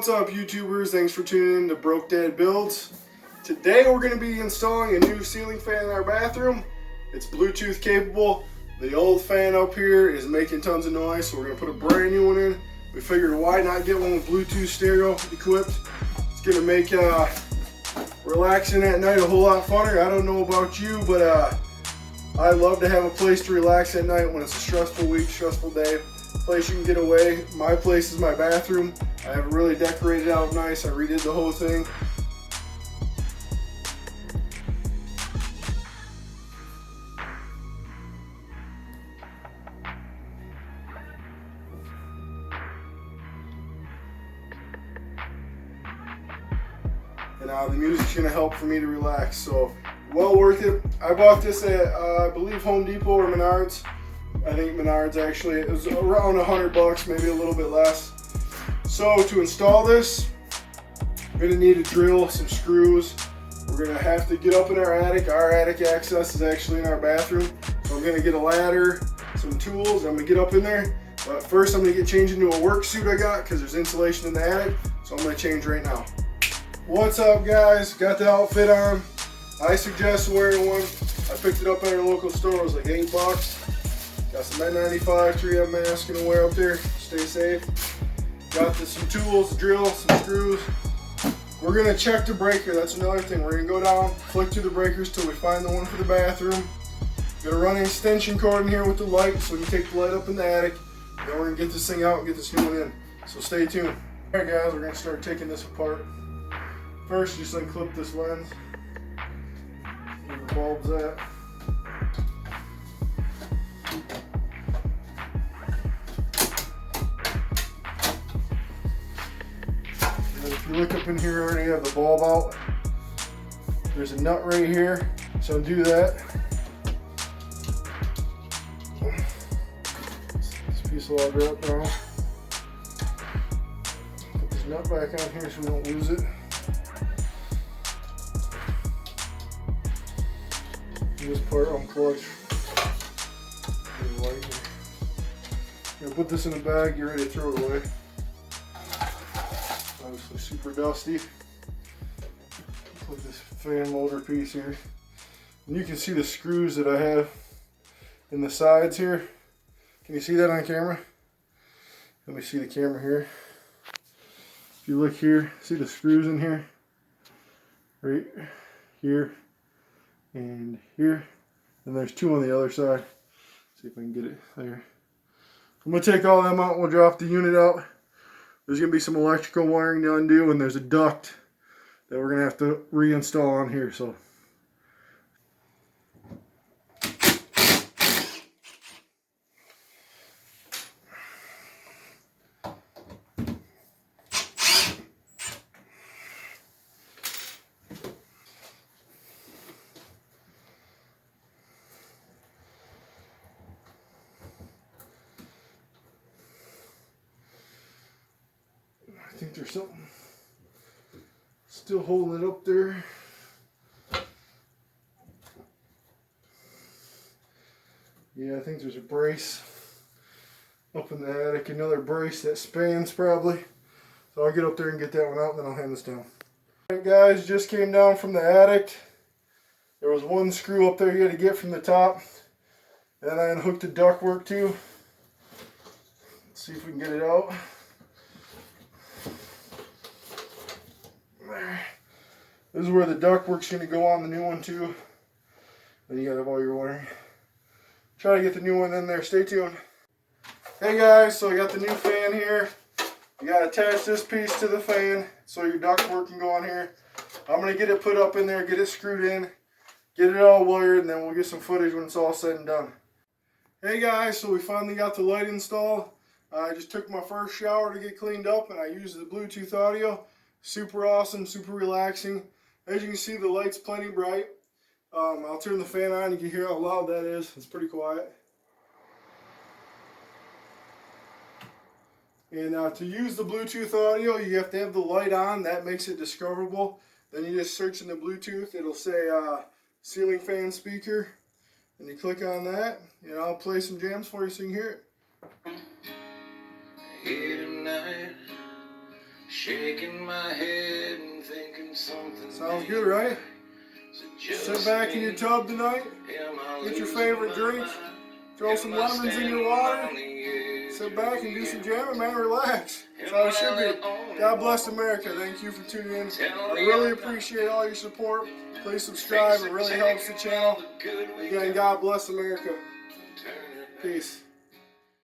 What's up, YouTubers? Thanks for tuning in to Broke Dad Builds. Today we're going to be installing a new ceiling fan in our bathroom. It's Bluetooth capable. The old fan up here is making tons of noise, so we're going to put a brand new one in. We figured why not get one with Bluetooth stereo equipped. It's going to make relaxing at night a whole lot funner. I don't know about you, but I love to have a place to relax at night when it's a stressful week, stressful day. Place you can get away. My place is my bathroom. I have it really decorated out nice. I redid the whole thing. And the music's gonna help for me to relax, so well worth it. I bought this at I believe Home Depot or Menards. I think Menards actually. It was around $100, maybe a little bit less. So to install this, we're gonna need a drill, some screws. We're gonna have to get up in our attic. Our attic access is actually in our bathroom. So I'm gonna get a ladder, some tools. I'm gonna get up in there. But first I'm gonna get changed into a work suit I got because there's insulation in the attic. So I'm gonna change right now. What's up, guys? Got the outfit on. I suggest wearing one. I picked it up at our local store. It was like $8. Got some N95 3M mask gonna wear up there. Stay safe. Got some tools, a drill, some screws. We're gonna check the breaker. That's another thing. We're gonna go down, flick through the breakers till we find the one for the bathroom. Gonna run an extension cord in here with the light so we can take the light up in the attic. Then we're gonna get this thing out and get this new one in. So stay tuned. All right, guys, we're gonna start taking this apart. First, just unclip this lens. Where the bulb's at. If you look up in here, I already have the bulb out. There's a nut right here, so do that. This piece will all drop now. Put this nut back on here so we don't lose it. And this part unplugged. I'm gonna put this in a bag, get ready to throw it away. Obviously super dusty. Put this fan motor piece here. And you can see the screws that I have in the sides here. Can you see that on camera? Let me see the camera here. If you look here, see the screws in here? Right here and here. And there's two on the other side. See if I can get it there. I'm going to take all them out and we'll drop the unit out. There's going to be some electrical wiring to undo, and there's a duct that we're going to have to reinstall on here. So I think there's something still holding it up there. Yeah, I think there's a brace up in the attic, another brace that spans probably. So I'll get up there and get that one out and then I'll hand this down. Alright guys, just came down from the attic. There was one screw up there you had to get from the top. And I unhooked the ductwork too. Let's see if we can get it out. There. This is where the ductwork's going to go on the new one too. Then you got to have all your wiring. Try to get the new one in there. Stay tuned. Hey guys, so I got the new fan here. You got to attach this piece to the fan so your ductwork can go on here. I'm going to get it put up in there, get it screwed in, get it all wired, and then we'll get some footage when it's all said and done. Hey guys, so we finally got the light installed. I just took my first shower to get cleaned up and I used the Bluetooth audio. Super awesome, super relaxing. As you can see, the light's plenty bright. I'll turn the fan on. You can hear how loud that is. It's pretty quiet. And to use the Bluetooth audio, you have to have the light on. That makes it discoverable. Then you just search in the Bluetooth. It'll say ceiling fan speaker. And you click on that. And I'll play some jams for you so you can hear it. Here tonight, Shaking my head and thinking something. Sounds good, right? Sit back in your tub tonight, get your favorite drink, throw some lemons in your water, sit back and do some jamming, man, relax. That's how it should be. God bless America. Thank you for tuning in. I really appreciate all your support. Please subscribe, it really helps the channel. Again, God bless America. Peace.